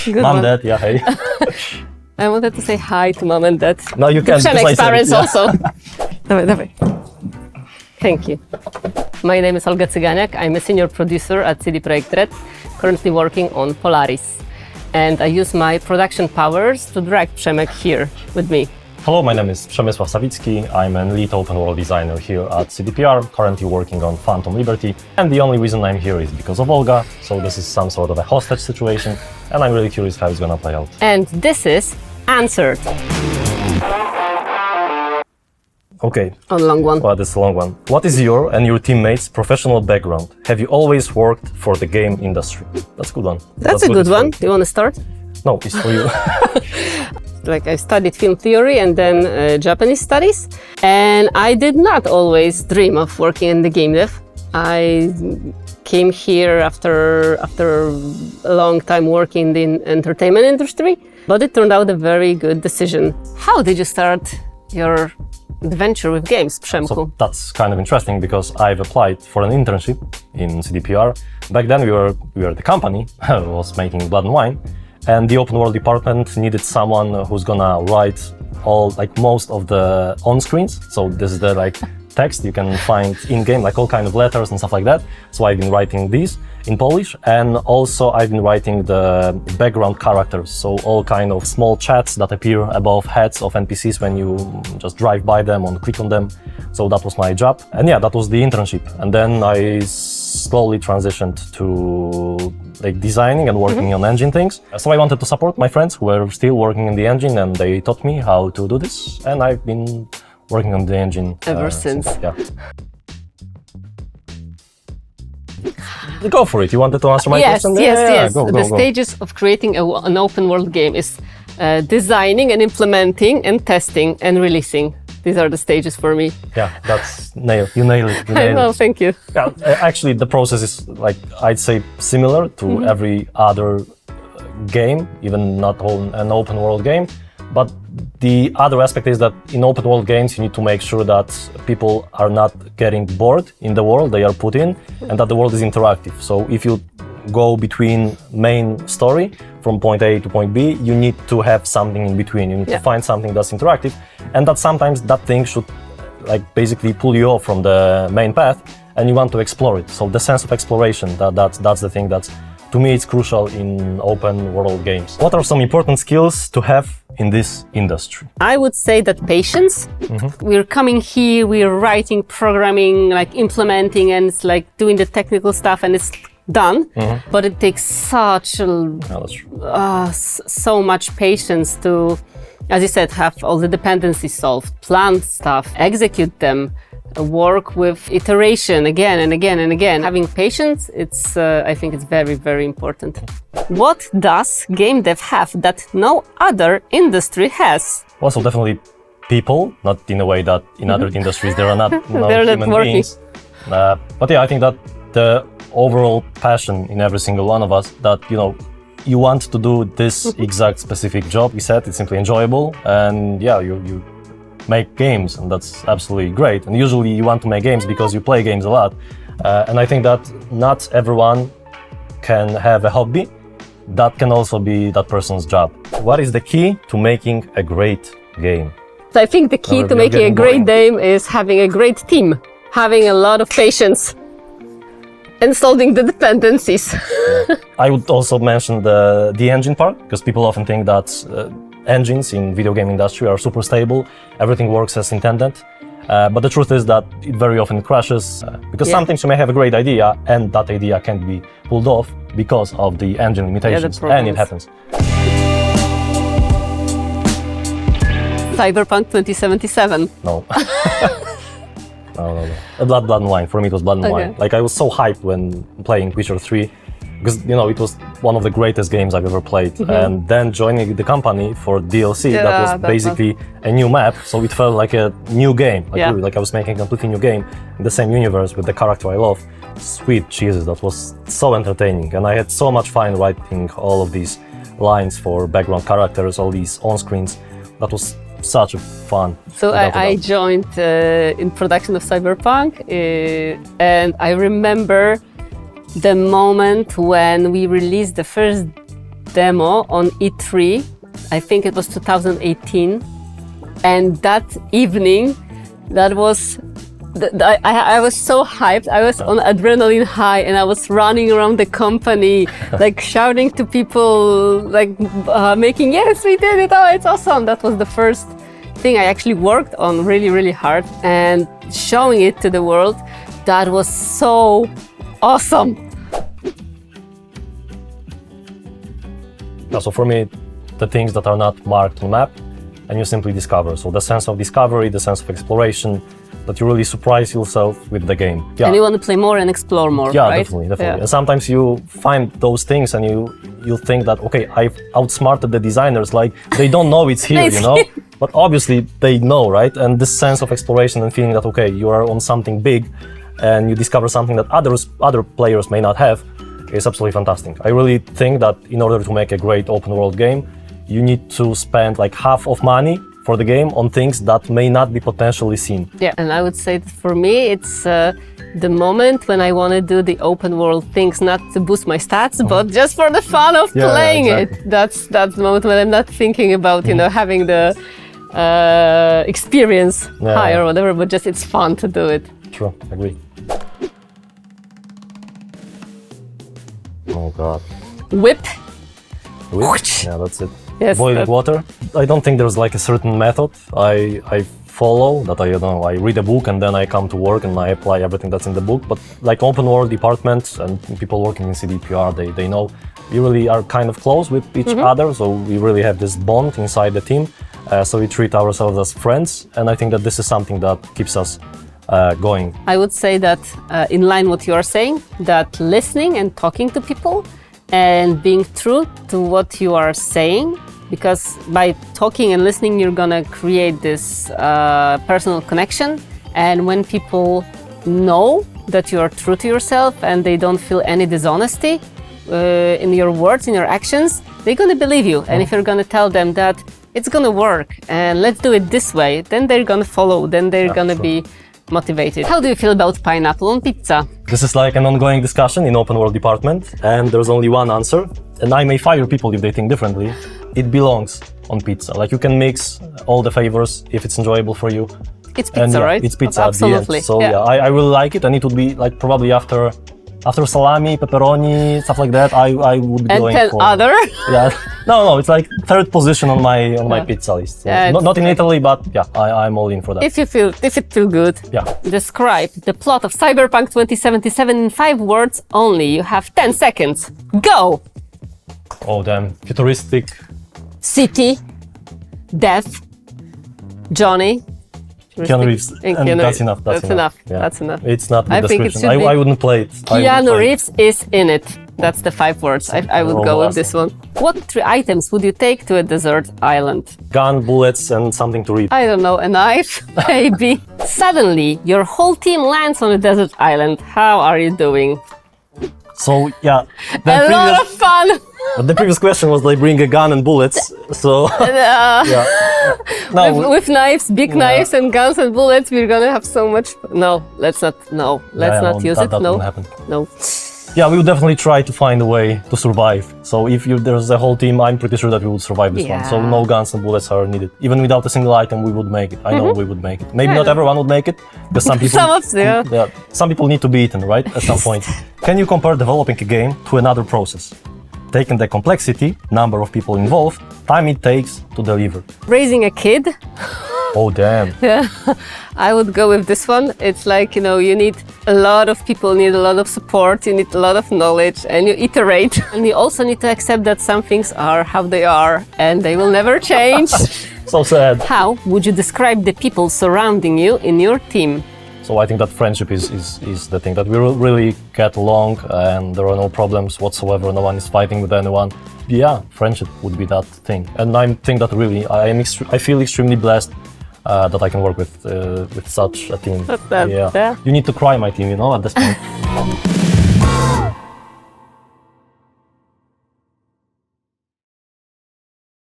Mom, one. Dad, yeah, hey. I wanted to say hi to mom and dad. No, you can't. Przemek's parents yeah. also. Dawaj. Thank you. My name is Olga Cyganiak. I'm a senior producer at CD PROJEKT RED, currently working on Polaris. And I use my production powers to drag Przemek here with me. Hello, my name is Przemysław Sawicki. I'm a lead open world designer here at CDPR, currently working on Phantom Liberty. And the only reason I'm here is because of Olga. So this is some sort of a hostage situation. And I'm really curious how it's gonna play out. And this is AnsweRED. Okay. A long one. Well, this is a long one. What is your and your teammates' professional background? Have you always worked for the game industry? That's a good one. That's a good one. Do you want to start? No, it's for you. Like I studied film theory and then Japanese studies, and I did not always dream of working in the game dev. I came here after a long time working in the entertainment industry, but it turned out a very good decision. How did you start your adventure with games, Przemku? So that's kind of interesting because I've applied for an internship in CDPR. Back then we were the company was making Blood and Wine. And the open world department needed someone who's gonna write most of the on screens. So this is the text you can find in game, like all kind of letters and stuff like that. So I've been writing these in Polish, and also I've been writing the background characters. So all kind of small chats that appear above heads of NPCs when you just drive by them or click on them. So that was my job. And yeah, that was the internship. And then I slowly transitioned to designing and working on engine things. So I wanted to support my friends who were still working in the engine, and they taught me how to do this. And I've been working on the engine ever since. Yeah. Go for it. You wanted to answer my question? Yes. Go. The stages of creating an open world game is designing and implementing and testing and releasing. These are the stages for me. Yeah, that's nailed. You nailed it. Well, thank you. Yeah, actually, the process is I'd say similar to every other game, even not an open world game. But the other aspect is that in open world games, you need to make sure that people are not getting bored in the world they are put in, and that the world is interactive. So if you go between main story from point A to point B, you need to have something in between. You need to find something that's interactive, and that sometimes that thing should basically pull you off from the main path, and you want to explore it. So the sense of exploration, that's the thing that's, to me, it's crucial in open world games. What are some important skills to have in this industry? I would say that patience. We're coming here, we're writing, programming, implementing, and it's doing the technical stuff, and it's done. But it takes so much patience to, as you said, have all the dependencies solved, plan stuff, execute them, work with iteration again and again and again. Having patience, I think it's very, very important. What does game dev have that no other industry has? Well, so definitely people, not in a way that in other industries there are not They're human not beings. But yeah, I think that the overall passion in every single one of us, that you want to do this exact specific job. We said it's simply enjoyable, and yeah, you make games, and that's absolutely great. And usually you want to make games because you play games a lot. And I think that not everyone can have a hobby. That can also be that person's job. What is the key to making a great game? So I think the key to making a great game is having a great team, having a lot of patience, and solving the dependencies. I would also mention the engine part, because people often think that engines in video game industry are super stable, everything works as intended. But the truth is that it very often crashes, because sometimes you may have a great idea and that idea can't be pulled off because of the engine limitations, and it happens. Cyberpunk 2077. No. No. Blood and Wine. For me, it was Blood and Wine. I was so hyped when playing Witcher 3, because it was one of the greatest games I've ever played. And then joining the company for DLC, that was basically a new map, so it felt like a new game. Really, I was making a completely new game in the same universe with the character I love. Sweet Jesus, that was so entertaining, and I had so much fun writing all of these lines for background characters, all these on screens. That was such a fun. So I joined in production of Cyberpunk, and I remember the moment when we released the first demo on E3. I think it was 2018. And that evening, that was, I was so hyped. I was on adrenaline high and I was running around the company, like shouting to people, like making, yes, we did it. Oh, it's awesome. That was the first thing I actually worked on really, really hard, and showing it to the world. That was so awesome. So for me, the things that are not marked on the map, and you simply discover. So the sense of discovery, the sense of exploration, that you really surprise yourself with the game. Yeah. And you want to play more and explore more, Yeah, right? definitely. Yeah. And sometimes you find those things and you think that, okay, I've outsmarted the designers, like they don't know it's here, you know? But obviously they know, right? And this sense of exploration and feeling that, okay, you are on something big and you discover something that other players may not have is absolutely fantastic. I really think that in order to make a great open world game, you need to spend like half of money for the game on things that may not be potentially seen. Yeah, and I would say that for me, it's the moment when I want to do the open world things, not to boost my stats, but just for the fun of playing exactly. it. That's the moment when I'm not thinking about, you know, having the experience high or whatever, but just it's fun to do it. True, agree. Oh God. Whip. Yeah, that's it. Yes, Boiling water. I don't think there's like a certain method I follow, that I read a book and then I come to work and I apply everything that's in the book. But like open world departments and people working in CDPR, they know we really are kind of close with each other. So we really have this bond inside the team. So we treat ourselves as friends. And I think that this is something that keeps us going. I would say that in line what you are saying, that listening and talking to people and being true to what you are saying, because by talking and listening, you're gonna create this personal connection. And when people know that you are true to yourself and they don't feel any dishonesty in your words, in your actions, they're gonna believe you. And if you're gonna tell them that it's gonna work and let's do it this way, then they're gonna follow, then they're gonna be motivated. How do you feel about pineapple on pizza? This is like an ongoing discussion in open world department, and there's only one answer. And I may fire people if they think differently. It belongs on pizza. Like you can mix all the flavors if it's enjoyable for you. It's pizza, And right? It's pizza Absolutely. at the end. So yeah, I really like it, and it would be like probably after salami, pepperoni, stuff like that. I would be And going 10 for other? Yeah, no, it's like third position on my pizza list. So Yeah, not in Italy, but yeah, I'm all in for that. If it feels good. Yeah. Describe the plot of Cyberpunk 2077 in 5 words only. You have 10 seconds. Go! Oh damn, futuristic. City, death, Johnny. Keanu Reeves, and Keanu that's Reeves. enough. That's enough. Yeah. That's enough. It's not I the think it description. should be I wouldn't play it. Keanu Reeves is in it. That's the 5 words. I would go with this one. What 3 items would you take to a desert island? Gun, bullets, and something to read. I don't know, a knife, maybe. Suddenly, your whole team lands on a desert island. How are you doing? So yeah, A lot of fun! the previous question was like bring a gun and bullets. So yeah, no, With knives, big knives and guns and bullets, we're gonna have so much. No, let's not. No, let's not use it. That No, won't happen. no. Yeah, we would definitely try to find a way to survive. So if there's a whole team, I'm pretty sure that we would survive this one. So no guns and bullets are needed. Even without a single item, we would make it. I know we would make it. Maybe not everyone would make it, because some people. Some people need to be eaten, right? At some point. Can you compare developing a game to another process? Taking the complexity, number of people involved, time it takes to deliver. Raising a kid. Oh damn. Yeah, I would go with this one. It's like, you know, you need a lot of people, need a lot of support, you need a lot of knowledge, and you iterate. And you also need to accept that some things are how they are and they will never change. So sad. How would you describe the people surrounding you in your team? So I think that friendship is the thing, that we really get along and there are no problems whatsoever, no one is fighting with anyone. Yeah, friendship would be that thing. And I think that really, I feel extremely blessed that I can work with such a team. Yeah. You need to cry, my team, you know, at this point.